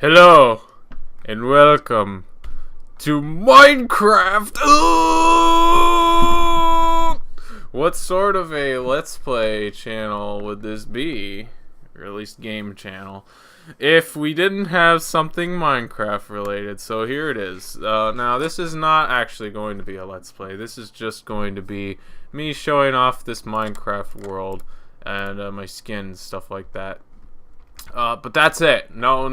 Hello and welcome to Minecraft. What sort of a Let's Play channel would this be? Or at least game channel. If we didn't have something Minecraft related. So here it is. Now this is not actually going to be a Let's Play. This is just going to be me showing off this Minecraft world and my skins, stuff like that. But that's it. No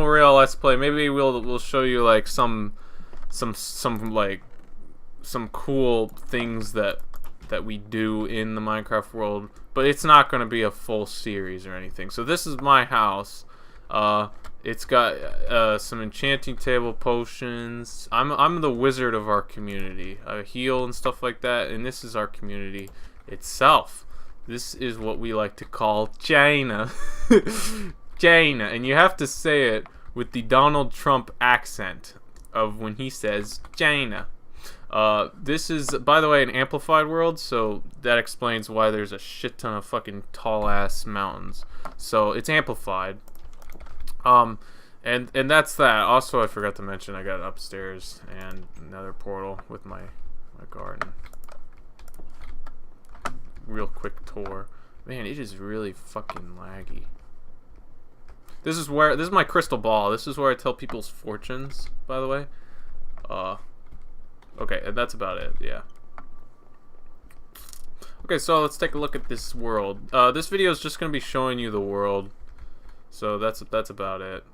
real Let's Play. Maybe we'll show you like some cool things that we do in the Minecraft world, but it's not going to be a full series or anything. So this is my house. It's got some enchanting table potions. I'm the wizard of our community. I heal and stuff like that, and this is our community itself. This is what we like to call China. China. And you have to say it with the Donald Trump accent of when he says China. This is, by the way, an amplified world, so that explains why there's a shit ton of fucking tall-ass mountains. So it's amplified. And that's that. Also, I forgot to mention I got an upstairs and another portal with my garden. Real quick tour. Man, it is really fucking laggy. This is my crystal ball. This is where I tell people's fortunes, by the way. Okay, and that's about it, yeah. Okay, so let's take a look at this world. This video is just gonna be showing you the world. So that's about it.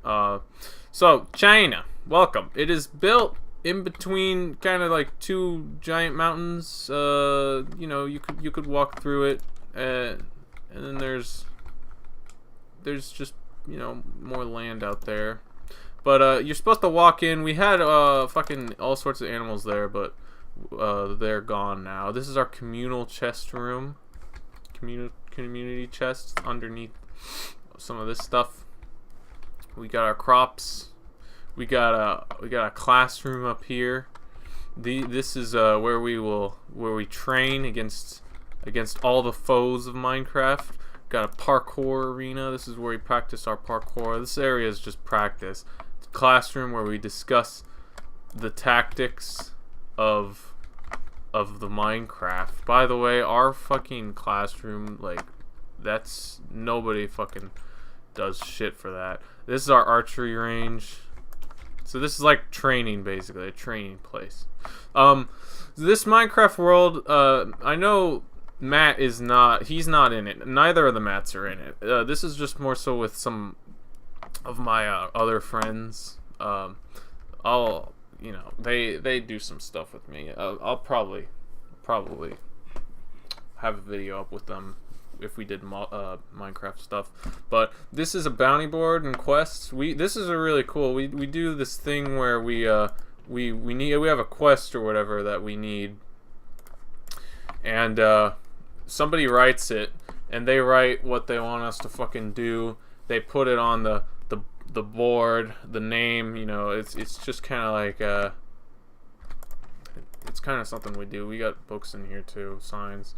So China, welcome. It is built in between kind of like two giant mountains. You know, you could walk through it, and then there's just, you know, more land out there. But you're supposed to walk in. We had fucking all sorts of animals there, but they're gone now. This is our communal chest room. Community chest underneath some of this stuff. We got our crops. We got a classroom up here. This is where we train against all the foes of Minecraft. Got a parkour arena. This is where we practice our parkour. This area is just practice. It's a classroom where we discuss the tactics of the Minecraft. By the way, our fucking classroom, like, that's nobody fucking does shit for that. This is our archery range. So this is like training, basically, a training place. This Minecraft world, I know Matt is not, he's not in it. Neither of the Matts are in it. This is just more so with some of my other friends. You know, they do some stuff with me. I'll probably have a video up with them if we did Minecraft stuff. But this is a bounty board and quests. This is a really cool. We do this thing where we have a quest or whatever that we need, and somebody writes it, and they write what they want us to fucking do. They put it on the board, the name. You know, it's just kind of like it's kind of something we do. We got books in here too, signs.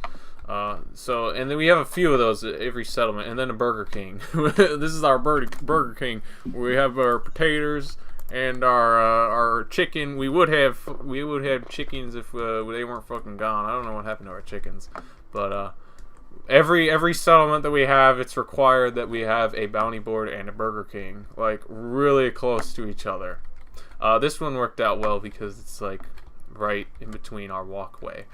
So, and then we have a few of those at every settlement, and then a Burger King. This is our Burger King, where we have our potatoes and our chicken. We would have chickens if they weren't fucking gone. I don't know what happened to our chickens, but every settlement that we have, it's required that we have a bounty board and a Burger King, like really close to each other. This one worked out well because it's like right in between our walkway.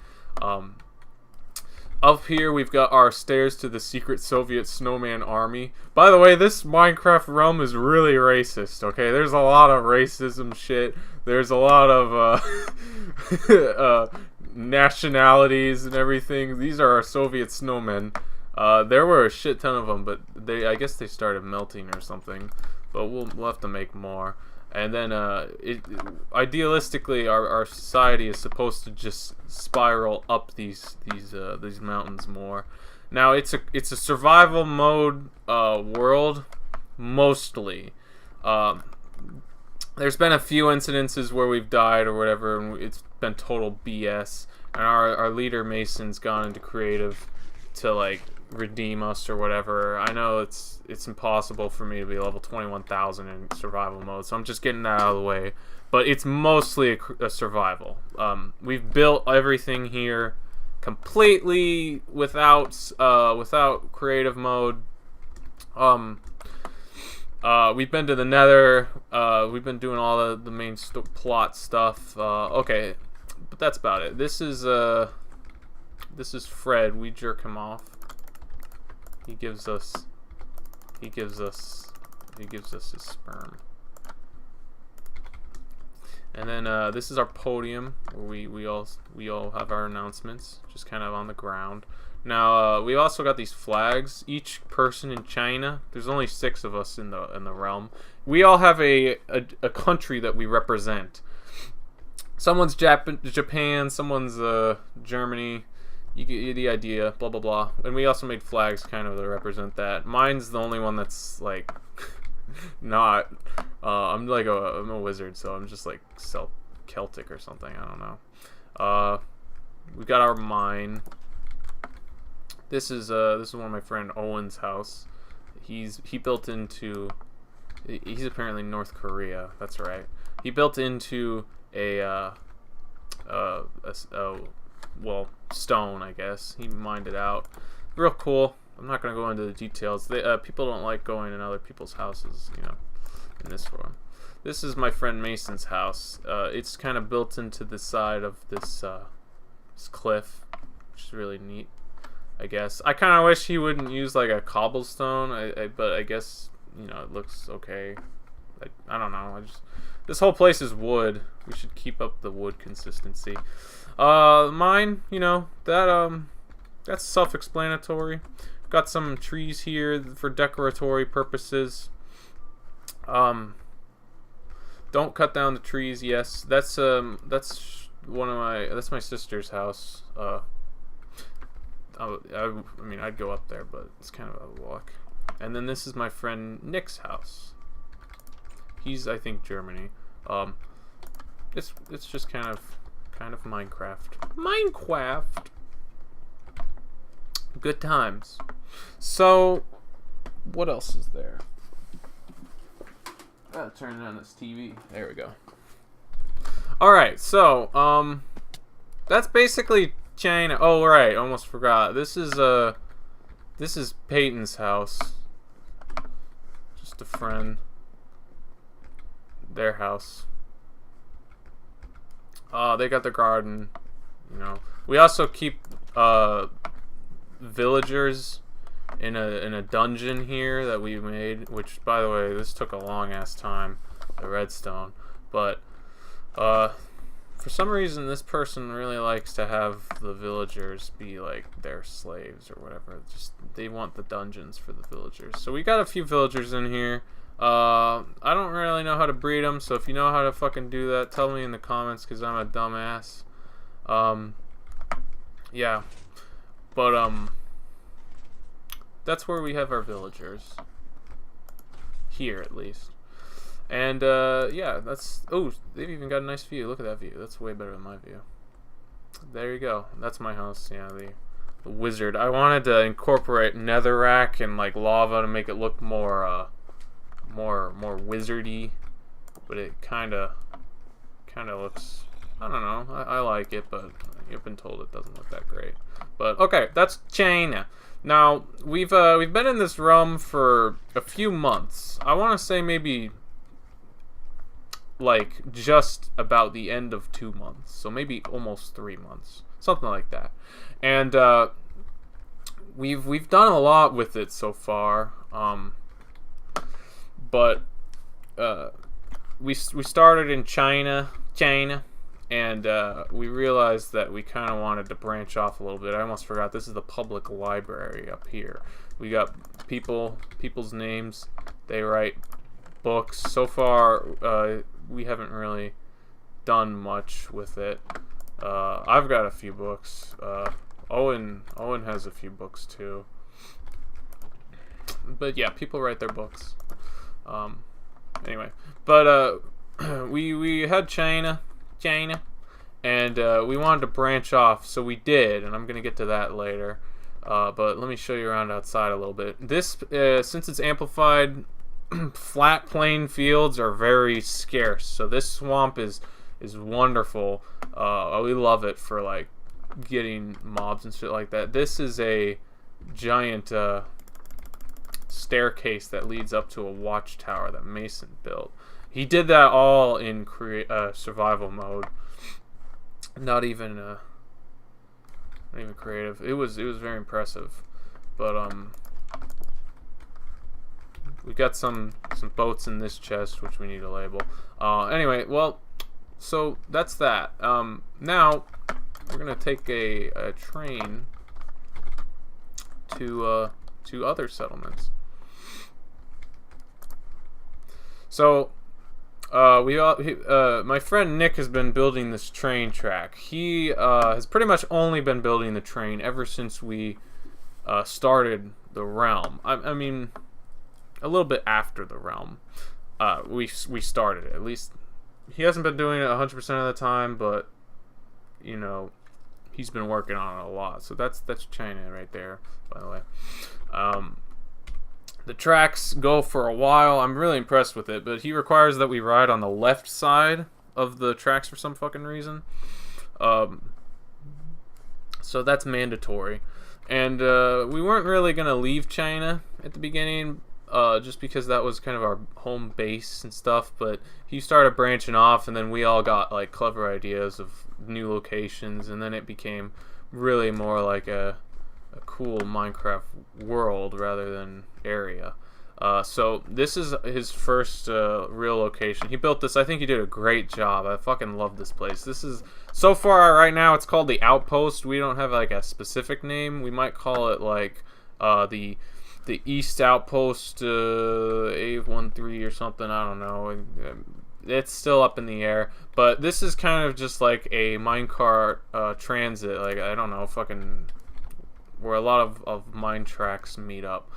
Up here we've got our stairs to the secret Soviet snowman army. By the way, this Minecraft realm is really racist, okay? There's a lot of racism shit. There's a lot of nationalities and everything. These are our Soviet snowmen. There were a shit ton of them, but I guess they started melting or something. But we'll have to make more. And then, idealistically, our society is supposed to just spiral up these mountains more. Now, it's a survival mode world, mostly. There's been a few incidences where we've died or whatever, and it's been total BS. And our leader Mason's gone into creative to like redeem us or whatever. I know it's impossible for me to be level 21,000 in survival mode, so I'm just getting that out of the way. But it's mostly a survival. We've built everything here completely without creative mode. We've been to the Nether. We've been doing all the main plot stuff. Okay, but that's about it. This is Fred. We jerk him off. He gives us his sperm. And then this is our podium where we all have our announcements, just kind of on the ground. Now we also got these flags. Each person in China, there's only 6 of us in the realm. We all have a country that we represent. Someone's Japan, someone's Germany. You get the idea. Blah blah blah. And we also made flags kind of to represent that. Mine's the only one that's like not. I'm a wizard, so I'm just like Celtic or something. I don't know. We got our mine. This is one of my friend Owen's house. He built into. He's apparently North Korea. That's right. He built into well, stone, I guess. He mined it out. Real cool. I'm not gonna go into the details. People don't like going in other people's houses, you know, in this form. This is my friend Mason's house. It's kind of built into the side of this cliff, which is really neat, I guess. I kind of wish he wouldn't use like a cobblestone, but I guess, you know, it looks okay. I don't know. This whole place is wood. We should keep up the wood consistency. Mine, you know, that's self-explanatory. Got some trees here for decoratory purposes. Don't cut down the trees. Yes, that's my sister's house. I mean, I'd go up there, but it's kind of a walk. And then this is my friend Nick's house. He's, I think, Germany. It's just kind of Minecraft. Good times. So, what else is there? Gotta turn on this TV. There we go. Alright, so, that's basically China. Oh, right, almost forgot. This is Peyton's house. Just a friend. Their house. They got the garden, you know. We also keep villagers in a dungeon here that we made, which, by the way, this took a long ass time, the redstone, but for some reason this person really likes to have the villagers be like their slaves or whatever. Just they want the dungeons for the villagers. So we got a few villagers in here. I don't really know how to breed them, so if you know how to fucking do that, tell me in the comments, because I'm a dumbass. Yeah. But, that's where we have our villagers. Here, at least. And, yeah, that's... Oh, they've even got a nice view. Look at that view. That's way better than my view. There you go. That's my house. Yeah, the wizard. I wanted to incorporate netherrack and, like, lava to make it look more, more wizardy, but it kind of looks, I don't know, I like it, but I've been told it doesn't look that great. But okay, that's China. Now we've been in this realm for a few months. I want to say maybe like just about the end of 2 months, so maybe almost 3 months, something like that. And we've done a lot with it so far. But we started in China, and we realized that we kind of wanted to branch off a little bit. I almost forgot, this is the public library up here. We got people's names. They write books. So far, we haven't really done much with it. I've got a few books. Owen has a few books too. But yeah, people write their books. Anyway, but we had China, and we wanted to branch off, so we did, and I'm gonna get to that later. But let me show you around outside a little bit. This, since it's amplified, flat plain fields are very scarce. So this swamp is wonderful. We love it for like getting mobs and shit like that. This is a giant staircase that leads up to a watchtower that Mason built. He did that all in survival mode. Not even creative. It was very impressive. But we got some boats in this chest which we need to label. Anyway, well, so that's that. Now we're gonna take a train to other settlements. So my friend Nick has been building this train track. He has pretty much only been building the train ever since we started the realm. I mean, a little bit after the realm, we started it. At least he hasn't been doing it 100% of the time, but you know, he's been working on it a lot. So that's China right there, by the way. The tracks go for a while. I'm really impressed with it, but he requires that we ride on the left side of the tracks for some fucking reason. So that's mandatory. And we weren't really going to leave China at the beginning, just because that was kind of our home base and stuff, but he started branching off, and then we all got like clever ideas of new locations, and then it became really more like a cool Minecraft world rather than area. So this is his first real location. He built this. I think he did a great job. I fucking love this place. This is, so far right now, it's called the Outpost. We don't have like a specific name. We might call it like the East Outpost A13 or something. I don't know. It's still up in the air. But this is kind of just like a minecart transit. Like, I don't know, fucking where a lot of mine tracks meet up.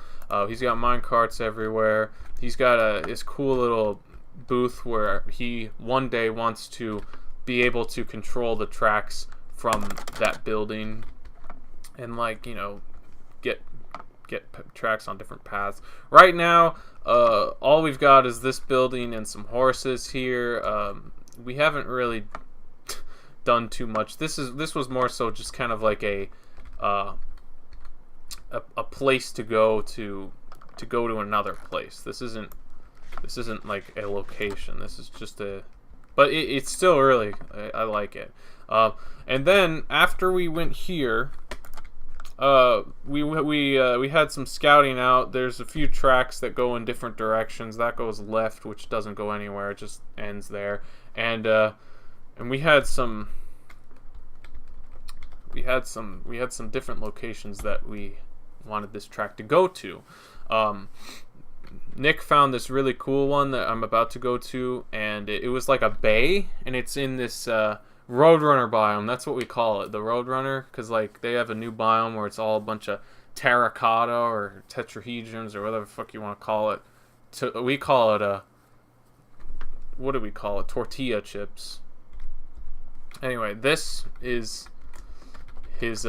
He's got mine carts everywhere. He's got this cool little booth where he one day wants to be able to control the tracks from that building and, like, you know, get tracks on different paths. Right now, all we've got is this building and some horses here. We haven't really done too much. This was more so just kind of like a place to go to another place. This isn't like a location. This is just but it's still really, I like it. And then after we went here, we had some scouting out. There's a few tracks that go in different directions. That goes left, which doesn't go anywhere. It just ends there. And we had some different locations that we wanted this track to go to. Nick found this really cool one that I'm about to go to, and it was like a bay, and it's in this Roadrunner biome. That's what we call it, the Roadrunner, because like they have a new biome where it's all a bunch of terracotta or tetrahedrons or whatever the fuck you want to call it. We call it what do we call it? Tortilla chips. Anyway, this is his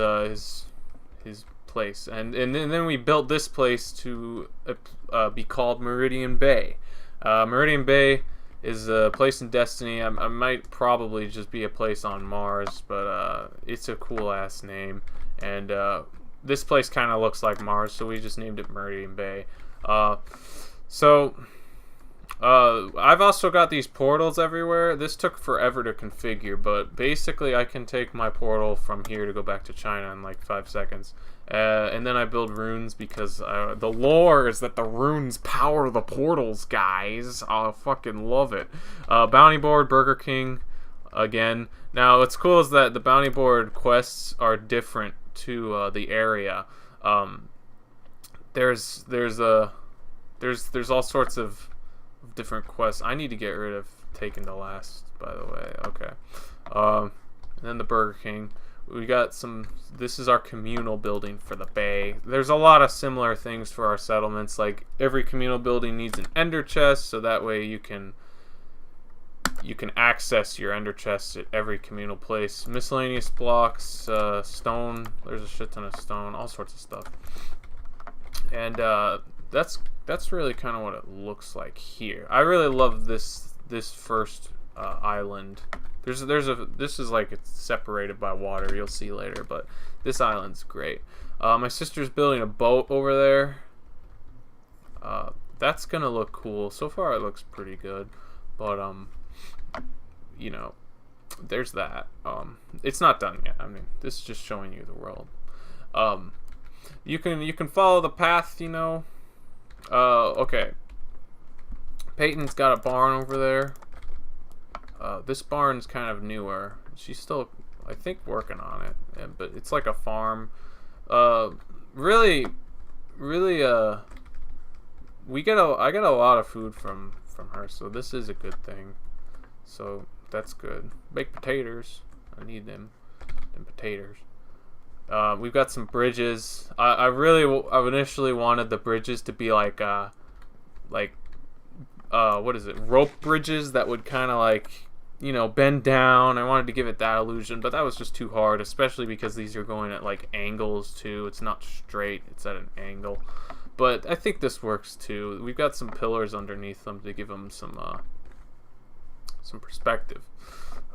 place, and then we built this place to be called Meridian Bay. Meridian Bay is a place in Destiny. I might probably just be a place on Mars, but it's a cool ass name, and this place kind of looks like Mars, so we just named it Meridian Bay. I've also got these portals everywhere. This took forever to configure, but basically I can take my portal from here to go back to China in like 5 seconds. And then I build runes because the lore is that the runes power the portals, guys. I fucking love it. Bounty board, Burger King, again. Now, what's cool is that the bounty board quests are different to the area. There's all sorts of different quests. I need to get rid of Taken to Last, by the way. Okay. And then the Burger King. We got some. This is our communal building for the bay. There's a lot of similar things for our settlements. Like every communal building needs an ender chest, so that way you can you can access your ender chests at every communal place. Miscellaneous blocks, stone. There's a shit ton of stone, all sorts of stuff. And that's really kind of what it looks like here. I really love this first island. This is like it's separated by water. You'll see later, but this island's great. My sister's building a boat over there. That's gonna look cool. So far, it looks pretty good, but you know, there's that. It's not done yet. I mean, this is just showing you the world. You can follow the path, you know. Okay. Peyton's got a barn over there. This barn's kind of newer. She's still, I think, working on it, but it's like a farm. Really, I get a lot of food from her, so this is a good thing. So that's good. Baked potatoes. I need them. And potatoes. We've got some bridges. I initially wanted the bridges to be like what is it? Rope bridges that would kind of like, you know, bend down. I wanted to give it that illusion, but that was just too hard, especially because these are going at like angles too. It's not straight, it's at an angle. But I think this works too. We've got some pillars underneath them to give them some perspective.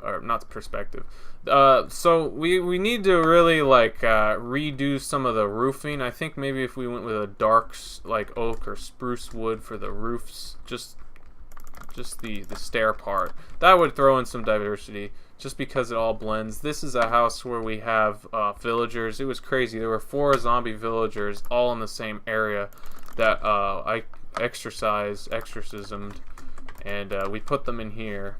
Or not perspective. So we need to really like redo some of the roofing. I think maybe if we went with a dark like oak or spruce wood for the roofs, just the stair part, that would throw in some diversity. Just because it all blends. This is a house where we have villagers. It was crazy. There were 4 zombie villagers all in the same area that I exorcismed, and we put them in here.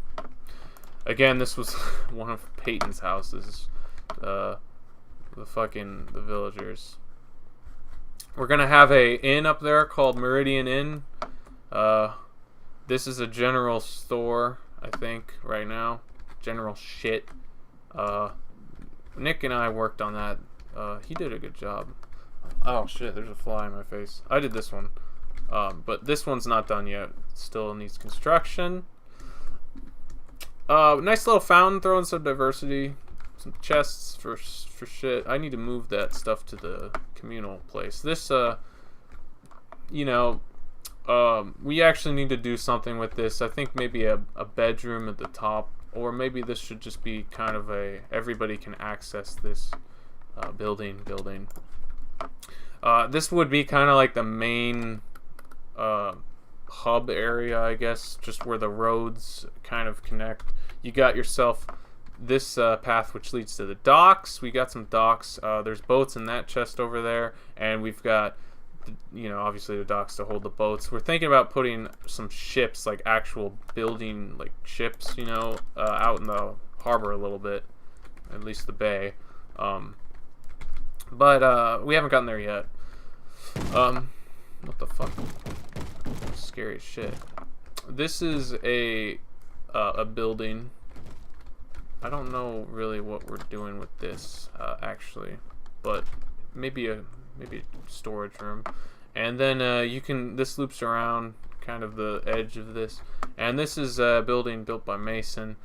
Again, this was one of Peyton's houses. The villagers. We're gonna have a inn up there called Meridian Inn. This is a general store, I think, right now. General shit. Nick and I worked on that. He did a good job. Oh shit, there's a fly in my face. I did this one. But this one's not done yet. Still needs construction. Nice little fountain, throwing some diversity. Some chests for shit. I need to move that stuff to the communal place. This, you know, we actually need to do something with this. I think maybe a bedroom at the top. Or maybe this should just be kind of a, everybody can access this building. This would be kind of like the main hub area, I guess, just where the roads kind of connect. You got yourself this path which leads to the docks. We got some docks. There's boats in that chest over there, and we've got, you know, obviously the docks to hold the boats. We're thinking about putting some ships, like actual building like ships, you know, out in the harbor a little bit, at least the bay. But we haven't gotten there yet. What the fuck? Scary as shit. This is a building. I don't know really what we're doing with this actually, but maybe a storage room. And then this loops around kind of the edge of this, and this is a building built by Mason.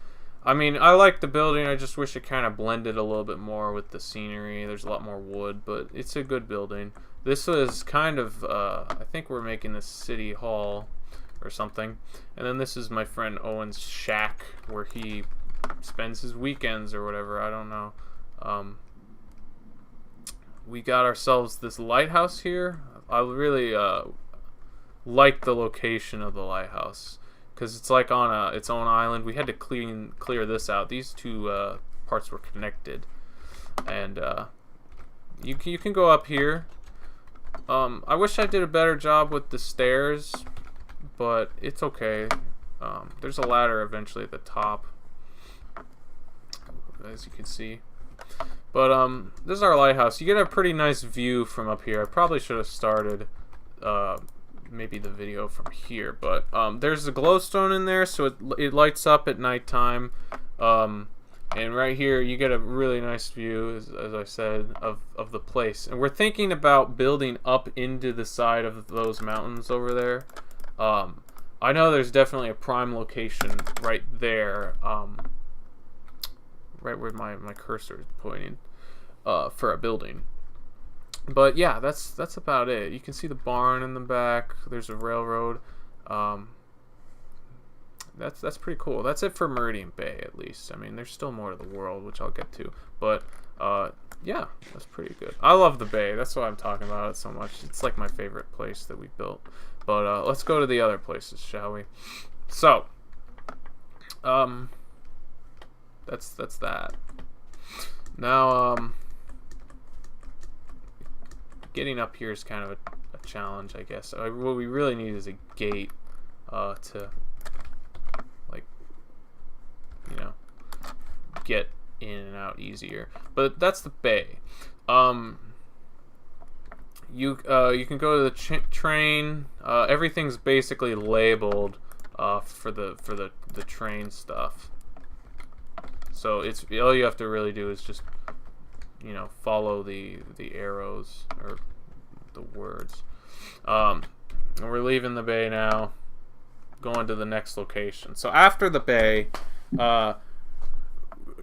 I mean, I like the building, I just wish it kind of blended a little bit more with the scenery. There's a lot more wood, but it's a good building. This was kind of I think we're making this city hall or something. And then this is my friend Owen's shack where he spends his weekends or whatever, I don't know. We got ourselves this lighthouse here. I really like the location of the lighthouse because it's like on its own island. We had to clear this out. These two parts were connected, and you can go up here. I wish I did a better job with the stairs, but it's okay. There's a ladder eventually at the top, as you can see. But this is our lighthouse. You get a pretty nice view from up here. I probably should have started maybe the video from here, but there's a glowstone in there, so it lights up at nighttime. And right here you get a really nice view, as I said, of the place. And we're thinking about building up into the side of those mountains over there. I know there's definitely a prime location right there, right where my cursor is pointing, for a building. But yeah, that's about it. You can see the barn in the back. There's a railroad. That's pretty cool. That's it for Meridian Bay, at least. I mean, there's still more to the world, which I'll get to. But yeah, that's pretty good. I love the bay. That's why I'm talking about it so much. It's like my favorite place that we built. But let's go to the other places, shall we? So, that's that. Now, getting up here is kind of a challenge, I guess. What we really need is a gate to, like, you know, get in and out easier. But that's the bay. You can go to the train. Everything's basically labeled for the train stuff. So it's all you have to really do is just, you know, follow the arrows or the words. And we're leaving the bay now, going to the next location. So after the bay,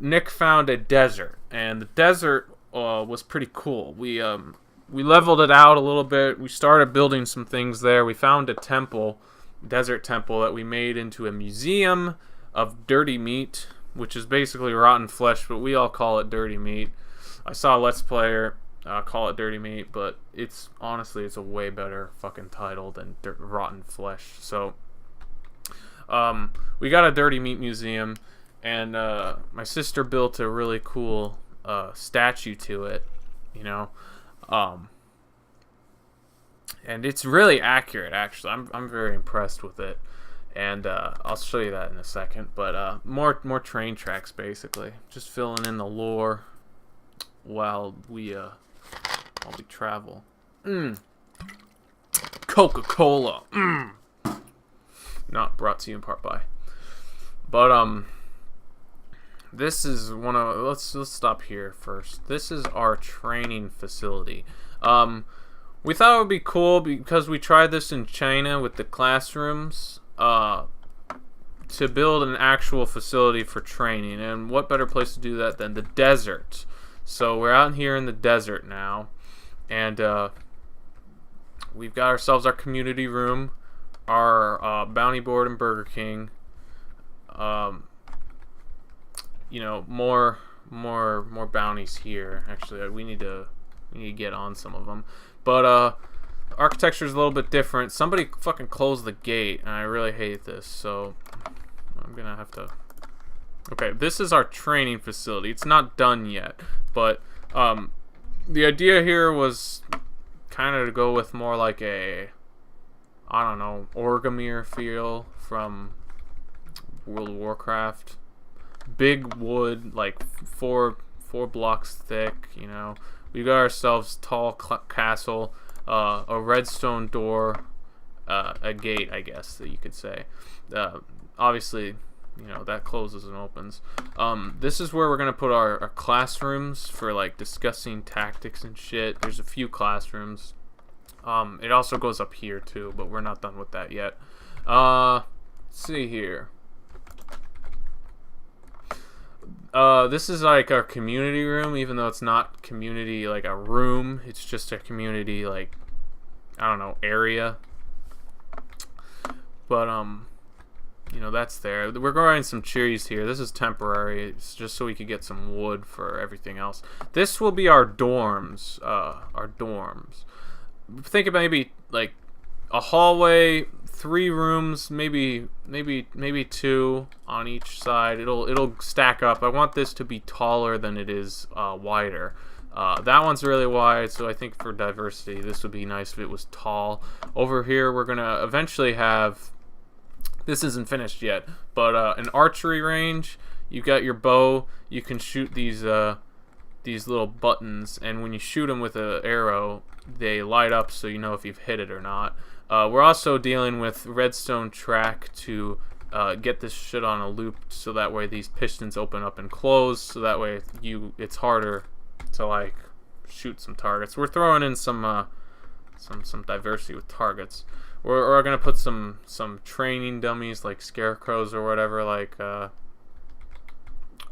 Nick found a desert, and the desert was pretty cool. We leveled it out a little bit. We started building some things there. We found a temple, desert temple, that we made into a museum of dirty meat, which is basically rotten flesh, but we all call it dirty meat. I saw a Let's Player call it dirty meat, but it's honestly, it's a way better fucking title than rotten flesh. So we got a dirty meat museum, and my sister built a really cool statue to it, you know. And it's really accurate, actually. I'm very impressed with it, and I'll show you that in a second. But more train tracks, basically, just filling in the lore while we travel. Coca-Cola. Not brought to you in part by. But this is one of, let's stop here first. This is our training facility. We thought it would be cool because we tried this in China with the classrooms, to build an actual facility for training. And what better place to do that than the desert? So we're out here in the desert now, and we've got ourselves our community room, our bounty board and Burger King. You know, more bounties here. Actually, we need to get on some of them. But architecture is a little bit different. Somebody fucking closed the gate, and I really hate this. So I'm gonna have to. Okay, this is our training facility. It's not done yet, but the idea here was kind of to go with more like a, I don't know, Orgrimmar feel from World of Warcraft. Big wood, like four blocks thick, you know. We got ourselves tall castle, a redstone door, a gate, I guess that you could say. Obviously, you know, that closes and opens. This is where we're gonna put our classrooms for like discussing tactics and shit. There's a few classrooms. It also goes up here too, but we're not done with that yet. Let's see here. This is like our community room, even though it's not community like a room. It's just a community, like, I don't know, area. But you know, that's there. We're growing some trees here. This is temporary. It's just so we could get some wood for everything else. This will be our dorms. Think about maybe like a hallway, 3 rooms, maybe 2 on each side. It'll stack up. I want this to be taller than it is wider. That one's really wide, so I think for diversity, this would be nice if it was tall. Over here, we're gonna eventually have. This isn't finished yet, but an archery range. You got your bow. You can shoot these little buttons, and when you shoot them with an arrow, they light up, so you know if you've hit it or not. We're also dealing with redstone track to get this shit on a loop, so that way these pistons open up and close, so that way it's harder to like shoot some targets. We're throwing in some diversity with targets. we're gonna put some training dummies like scarecrows or whatever, like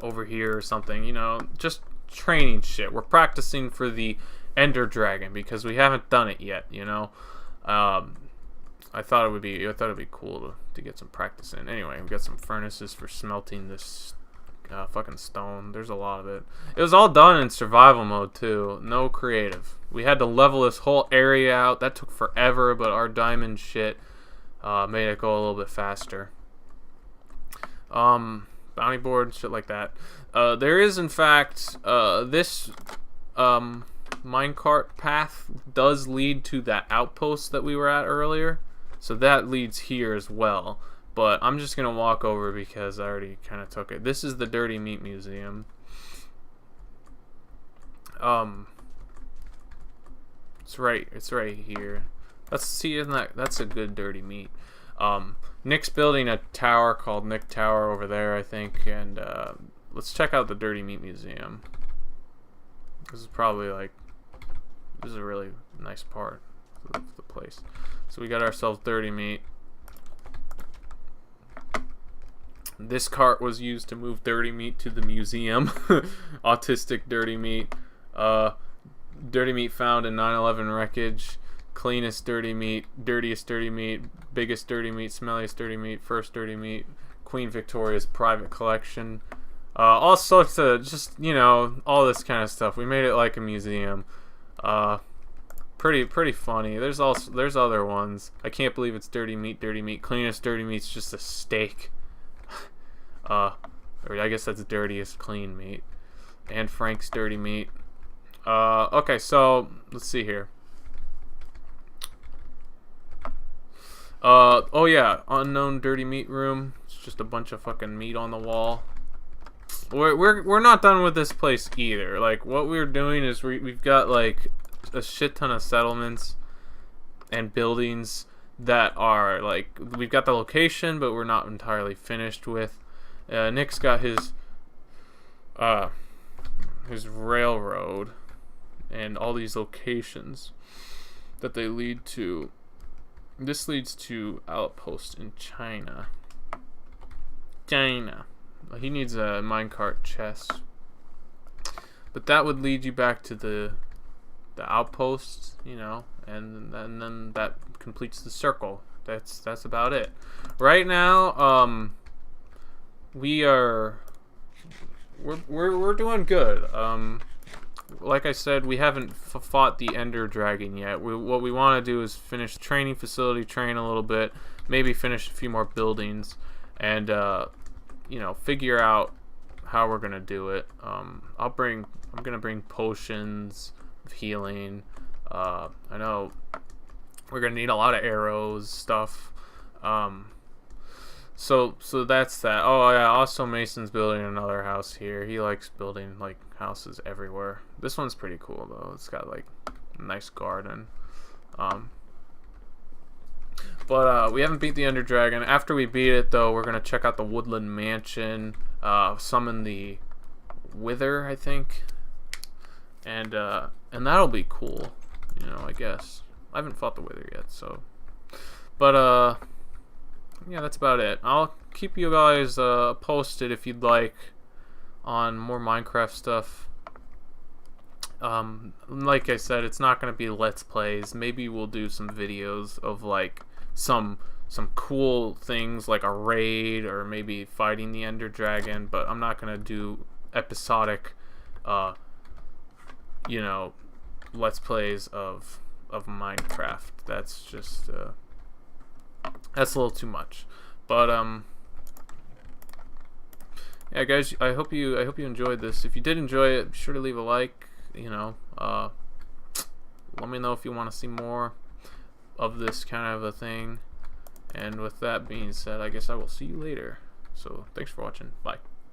over here or something. You know, just training shit. We're practicing for the Ender Dragon because we haven't done it yet. You know, I thought it'd be cool to get some practice in. Anyway, we got some furnaces for smelting this fucking stone. There's a lot of it. It was all done in survival mode too. No creative. We had to level this whole area out. That took forever, but our diamond shit made it go a little bit faster. Bounty board, shit like that. There is, in fact, this minecart path does lead to that outpost that we were at earlier. So that leads here as well. But I'm just going to walk over because I already kind of took it. This is the Dirty Meat Museum. It's right here. Let's see, isn't that's a good dirty meat. Nick's building a tower called Nick Tower over there, I think, and let's check out the Dirty Meat Museum. This is probably this is a really nice part of the place. So we got ourselves dirty meat. This cart was used to move dirty meat to the museum. Autistic dirty meat. Dirty meat found in 9/11 wreckage. Cleanest dirty meat. Dirtiest dirty meat. Biggest dirty meat. Smelliest dirty meat. First dirty meat. Queen Victoria's private collection. All sorts of just, you know, all this kind of stuff. We made it like a museum. Pretty funny. There's other ones. I can't believe it's dirty meat. Dirty meat. Cleanest dirty meat's just a steak. Or I guess that's dirtiest clean meat. And Frank's dirty meat. Okay, so let's see here. Oh yeah, unknown dirty meat room. It's just a bunch of fucking meat on the wall. We're not done with this place either. Like, what we're doing is we've got like a shit ton of settlements and buildings that are like, we've got the location, but we're not entirely finished with. Nick's got his railroad and all these locations that they lead to. This leads to outpost in China. He needs a minecart chest, but that would lead you back to the outpost, you know, and then that completes the circle. That's about it. Right now, we're doing good. Like I said, we haven't fought the Ender Dragon yet. What we want to do is finish the training facility, train a little bit, maybe finish a few more buildings, and you know, figure out how we're gonna do it. I'm gonna bring potions of healing. I know we're gonna need a lot of arrows, stuff. So that's that. Oh yeah, also Mason's building another house here. He likes building like houses everywhere. This one's pretty cool though. It's got like a nice garden. But we haven't beat the Ender Dragon. After we beat it though, we're gonna check out the Woodland Mansion, summon the Wither, I think, and that'll be cool. You know, I guess I haven't fought the Wither yet, so. But yeah, that's about it. I'll keep you guys posted if you'd like on more Minecraft stuff. Like I said, it's not gonna be Let's Plays. Maybe we'll do some videos of like some cool things like a raid or maybe fighting the Ender Dragon, but I'm not gonna do episodic you know, Let's Plays of Minecraft. That's just that's a little too much. But yeah, guys, I hope you enjoyed this. If you did enjoy it, be sure to leave a like. You know, let me know if you want to see more of this kind of a thing. And with that being said, I guess I will see you later. So thanks for watching. Bye.